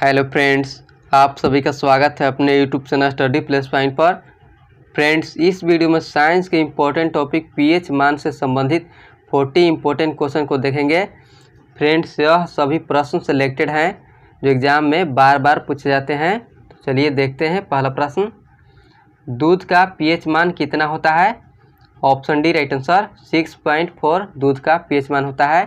Hello friends, आप सभी का स्वागत है अपने YouTube channel study plus point पर। फ्रेंड्स, इस वीडियो में साइंस के इम्पोर्टेंट टॉपिक पीएच मान से संबंधित 40 इम्पोर्टेंट क्वेश्चन को देखेंगे। फ्रेंड्स, यह सभी प्रश्न सिलेक्टेड हैं जो एग्जाम में बार बार पूछे जाते हैं। तो चलिए देखते हैं। पहला प्रश्न, दूध का पीएच मान कितना होता है? ऑप्शन डी राइट आंसर 6.4 दूध का पीएच मान होता है।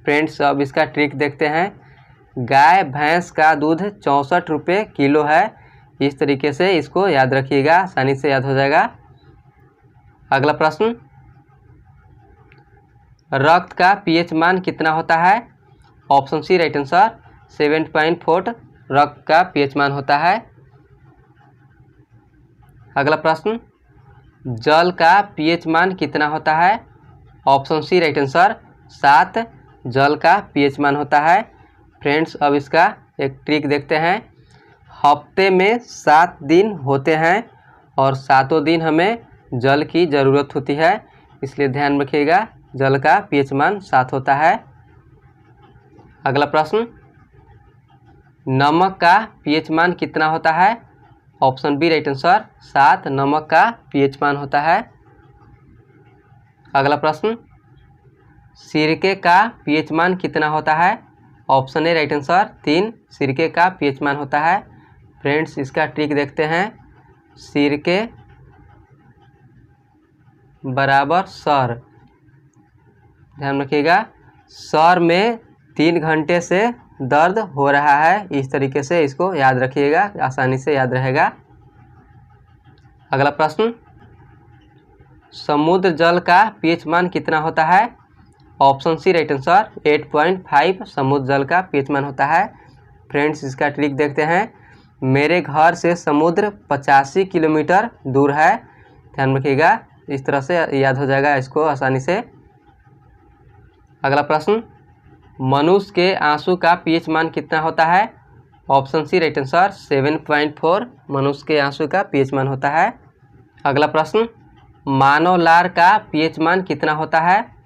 फ्रेंड्स, अब इसका ट्रिक देखते हैं। गाय भैंस का दूध 64 रुपये किलो है। इस तरीके से इसको याद रखिएगा, आसानी से याद हो जाएगा। अगला प्रश्न, रक्त का पीएच मान कितना होता है? ऑप्शन सी राइट आंसर 7.4 रक्त का पीएच मान होता है। अगला प्रश्न, जल का पीएच मान कितना होता है? ऑप्शन सी राइट आंसर 7 जल का पीएच मान होता है। फ्रेंड्स, अब इसका एक ट्रिक देखते हैं। हफ्ते में 7 दिन होते हैं और 7 दिन हमें जल की ज़रूरत होती है, इसलिए ध्यान रखिएगा जल का पीएच मान 7 होता है। अगला प्रश्न, नमक का पीएच मान कितना होता है? ऑप्शन बी राइट आंसर 7 नमक का पीएच मान होता है। अगला प्रश्न, सिरके का पीएच मान कितना होता है? ऑप्शन ए राइट आंसर 3 सिरके का पीएच मान होता है। फ्रेंड्स, इसका ट्रिक देखते हैं। सिरके बराबर सर, ध्यान रखिएगा, सर में 3 घंटे से दर्द हो रहा है। इस तरीके से इसको याद रखिएगा, आसानी से याद रहेगा। अगला प्रश्न, समुद्र जल का पीएच मान कितना होता है? ऑप्शन सी राइट आंसर 8.5 समुद्र जल का पीएच मान होता है। फ्रेंड्स, इसका ट्रिक देखते हैं। मेरे घर से समुद्र 85 किलोमीटर दूर है। ध्यान रखिएगा, इस तरह से याद हो जाएगा इसको आसानी से। अगला प्रश्न, मनुष्य के आंसू का पीएच मान कितना होता है? ऑप्शन सी राइट आंसर 7.4 मनुष्य के आंसू का पीएच मान होता है। अगला प्रश्न, मानव लार का पीएच मान कितना होता है?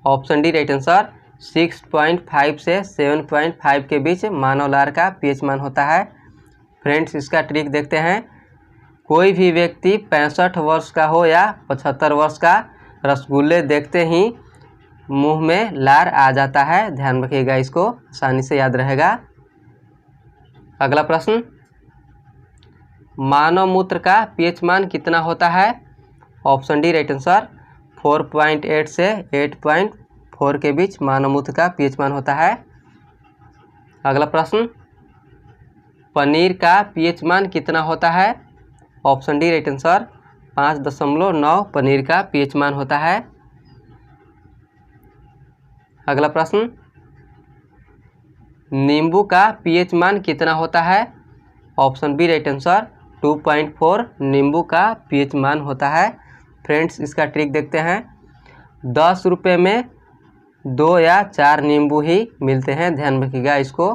ऑप्शन डी राइट आंसर 6.5 से 7.5 के बीच मानव लार का पीएच मान होता है। फ्रेंड्स, इसका ट्रिक देखते हैं। कोई भी व्यक्ति 65 वर्ष का हो या 75 वर्ष का, रसगुल्ले देखते ही मुंह में लार आ जाता है। ध्यान रखिएगा, इसको आसानी से याद रहेगा। अगला प्रश्न, मानव मूत्र का पीएच मान कितना होता है? ऑप्शन डी राइट आंसर 4.8 से 8.4 के बीच मानव मूत्र का पीएच मान होता है। अगला प्रश्न, पनीर का पीएच मान कितना होता है? Option D right answer 5.9 paneer का पीएच मान होता है। अगला प्रश्न, नींबू का पीएच मान कितना होता है? ऑप्शन बी राइट आंसर 2.4 नींबू का पीएच मान होता है। फ्रेंड्स, इसका ट्रिक देखते हैं। 10 रुपये में 2 या 4 नींबू ही मिलते हैं। ध्यान रखिएगा इसको।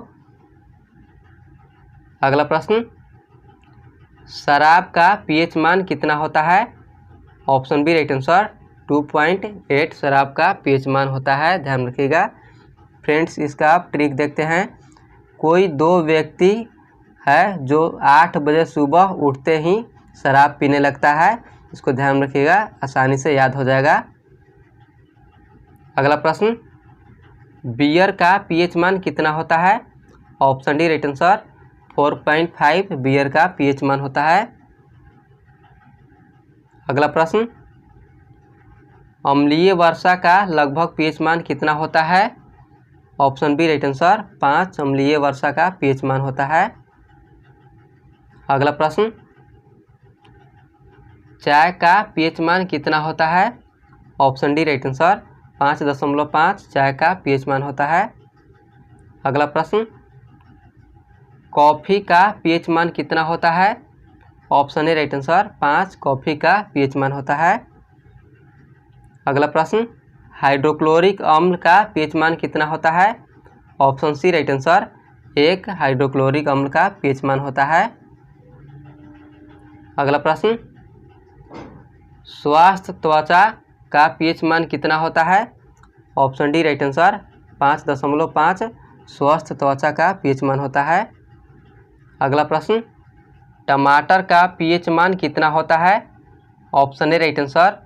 अगला प्रश्न, शराब का पीएच मान कितना होता है? ऑप्शन बी राइट आंसर 2.8 शराब का पीएच मान होता है। ध्यान रखिएगा। फ्रेंड्स, इसका आप ट्रिक देखते हैं। कोई 2 व्यक्ति है जो 8 बजे सुबह उठते ही शराब पीने लगता है। इसको ध्यान रखिएगा, आसानी से याद हो जाएगा। अगला प्रश्न, बियर का पीएच मान कितना होता है? Option D right answer 4.5 beer का पीएच मान होता है। अगला प्रश्न, अम्लीय वर्षा का लगभग पीएच मान कितना होता है? ऑप्शन बी राइट आंसर 5 अम्लीय वर्षा का पीएच मान होता है। अगला प्रश्न, चाय का पीएच मान कितना होता है? ऑप्शन डी राइट आंसर 5.5 चाय का पीएच मान होता है। अगला प्रश्न, कॉफ़ी का पीएच मान कितना होता है? Option A right answer 5 coffee का पीएच मान होता है। अगला प्रश्न, हाइड्रोक्लोरिक अम्ल का पीएच मान कितना होता है? Option C right answer 1 hydrochloric अम्ल का पीएच मान होता है। अगला प्रश्न, स्वास्थ्य त्वचा का पीएच मान कितना होता है? ऑप्शन डी राइट आंसर 5.5 स्वस्थ त्वचा का पीएच मान होता है। अगला प्रश्न, टमाटर का पीएच मान कितना होता है? ऑप्शन ए राइट आंसर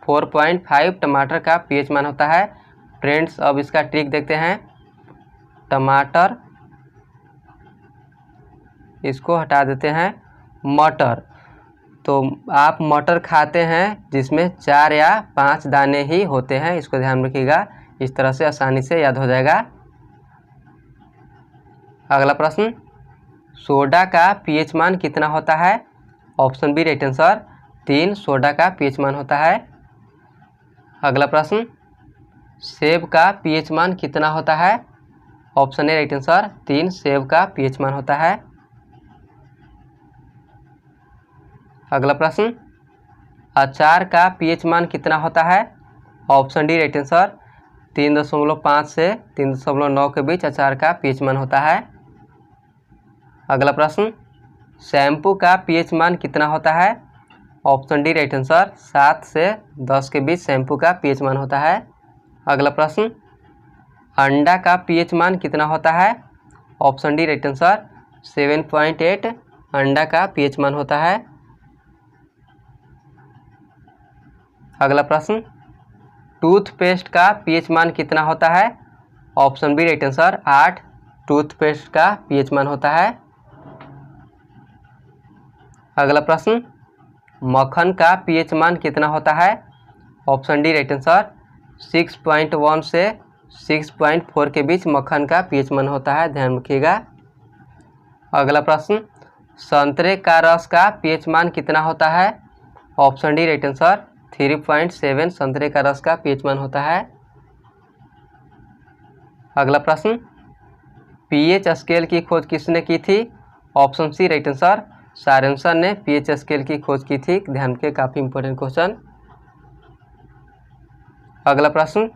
4.5 टमाटर का पीएच मान होता है। फ्रेंड्स अब इसका ट्रिक देखते हैं। टमाटर, इसको हटा देते हैं। मटर, तो आप मटर खाते हैं जिसमें 4 या 5 दाने ही होते हैं, इसको ध्यान रखिएगा, इस तरह से आसानी से याद हो जाएगा। अगला प्रश्न, सोडा का पीएच मान कितना होता है? Option B right answer 3 soda का पीएच मान होता है। अगला प्रश्न, सेब का पीएच मान कितना होता है? ऑप्शन ए राइट आंसर 3 सेब का पीएच मान होता है। अगला प्रश्न, अचार का पीएच मान कितना होता है? ऑप्शन डी राइट आंसर 3.5 से 3.9 के बीच अचार का पीएच मान होता है। अगला प्रश्न, शैम्पू का पीएच मान कितना होता है? ऑप्शन डी राइट आंसर 7 से 10 के बीच शैम्पू का पीएच मान होता है। अगला प्रश्न, अंडा का पीएच मान कितना होता है? ऑप्शन डी राइट आंसर 7.8 अंडा का पीएच मान होता है। अगला प्रश्न, टूथपेस्ट का पीएच मान कितना होता है? Option B right answer 8 toothpaste का पीएच मान होता है। अगला प्रश्न, मक्खन का पीएच मान कितना होता है? ऑप्शन डी राइट आंसर 6.1 से 6.4 के बीच मक्खन का पीएच मान होता है, ध्यान रखिएगा। अगला प्रश्न, संतरे का रस का पीएच मान कितना होता है? ऑप्शन डी राइट आंसर 3.7 संतरे का रस का पीएच मान होता है। अगला प्रश्न, पीएच स्केल की खोज किसने की थी? ऑप्शन सी राइट आंसर सॉरेनसन ने पीएच स्केल की खोज की थी, ध्यान के काफ़ी इंपॉर्टेंट क्वेश्चन। अगला प्रश्न,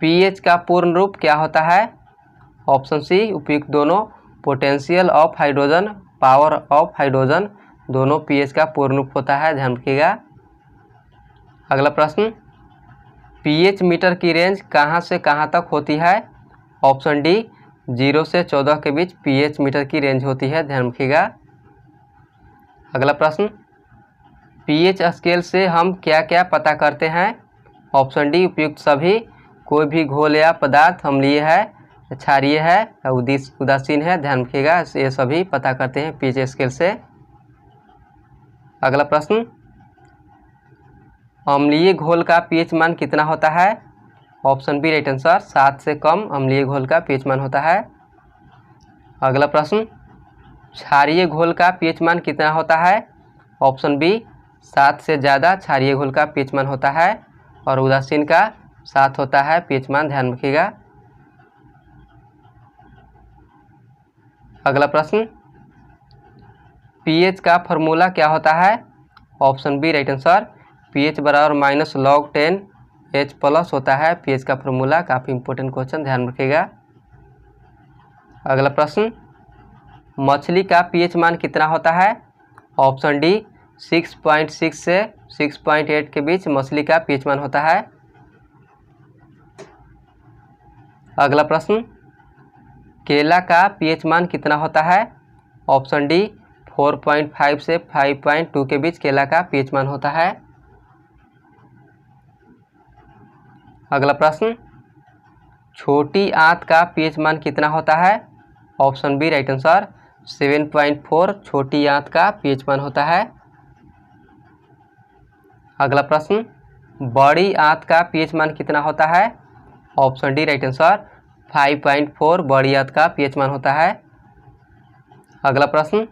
पीएच का पूर्ण रूप क्या होता है? ऑप्शन सी उपयुक्त दोनों, potential of hydrogen, power of hydrogen, दोनों पीएच का पूर्ण रूप होता है, ध्यान रखिएगा। अगला प्रश्न, पीएच मीटर की रेंज कहाँ से कहाँ तक होती है? ऑप्शन डी 0 से 14 के बीच पीएच मीटर की रेंज होती है, ध्यान रखिएगा। अगला प्रश्न, पीएच स्केल से हम क्या क्या पता करते हैं? ऑप्शन डी उपयुक्त सभी, कोई भी घोल या पदार्थ अम्लीय है, क्षारीय है, उदासीन है, ध्यान रखिएगा, ये सभी पता करते हैं पीएच स्केल से। अगला प्रश्न, अम्लीय घोल का पीएच मान कितना होता है? ऑप्शन बी राइट आंसर 7 से कम अम्लीय घोल का पीएच मान होता है। अगला प्रश्न, क्षारीय घोल का पीएच मान कितना होता है? ऑप्शन बी 7 से ज़्यादा क्षारीय घोल का पीएच मान होता है, और उदासीन का 7 होता है पीएच मान, ध्यान रखिएगा। अगला प्रश्न, पीएच का फॉर्मूला क्या होता है? Option B right answer pH बराबर -log10 H+ होता है पीएच का फॉर्मूला, काफ़ी इंपॉर्टेंट क्वेश्चन, ध्यान रखिएगा। अगला प्रश्न, मछली का पीएच मान कितना होता है? ऑप्शन डी 6.6 से 6.8 के बीच मछली का पीएच मान होता है। अगला प्रश्न, केला का पीएच मान कितना होता है? ऑप्शन डी 4.5 से 5.2 के बीच केला का पीएच मान होता है। अगला प्रश्न, छोटी आंत का पीएच मान कितना होता है? ऑप्शन बी राइट आंसर 7.4 छोटी आंत का पीएच मान होता है। अगला प्रश्न, बड़ी आंत का पीएच मान कितना होता है? ऑप्शन डी राइट आंसर 5.4 बड़ी आंत का पीएच मान होता है। अगला प्रश्न,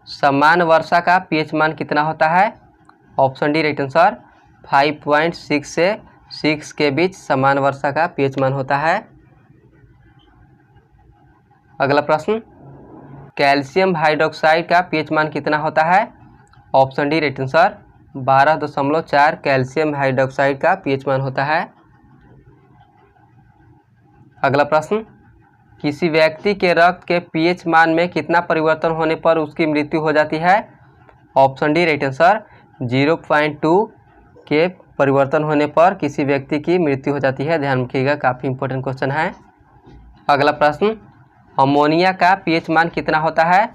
समान वर्षा का पीएच मान कितना होता है? ऑप्शन डी राइट आंसर 5.6 से 6 के बीच समान वर्षा का पीएच मान होता है। अगला प्रश्न, कैल्शियम हाइड्रोक्साइड का पीएच मान कितना होता है? Option D right answer 12.4 calcium hydroxide का पीएच मान होता है। अगला प्रश्न, किसी व्यक्ति के रक्त के पीएच मान में कितना परिवर्तन होने पर उसकी मृत्यु हो जाती है? ऑप्शन डी राइट आंसर 0.2 के परिवर्तन होने पर किसी व्यक्ति की मृत्यु हो जाती है, ध्यान रखिएगा, काफ़ी इंपॉर्टेंट क्वेश्चन है। अगला प्रश्न, अमोनिया का पीएच मान कितना होता है?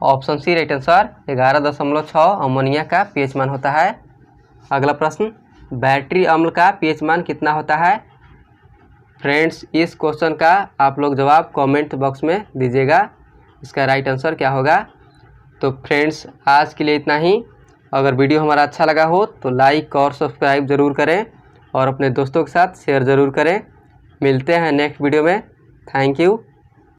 Option C right answer 11.6 ammonia का पीएच मान होता है। अगला प्रश्न, बैटरी अम्ल का पीएच मान कितना होता है? फ्रेंड्स, इस क्वेश्चन का आप लोग जवाब कमेंट बॉक्स में दीजिएगा, इसका राइट आंसर क्या होगा। तो फ्रेंड्स, आज के लिए इतना ही। अगर वीडियो हमारा अच्छा लगा हो तो लाइक और सब्सक्राइब ज़रूर करें और अपने दोस्तों के साथ शेयर ज़रूर करें। मिलते हैं नेक्स्ट वीडियो में। Thank you.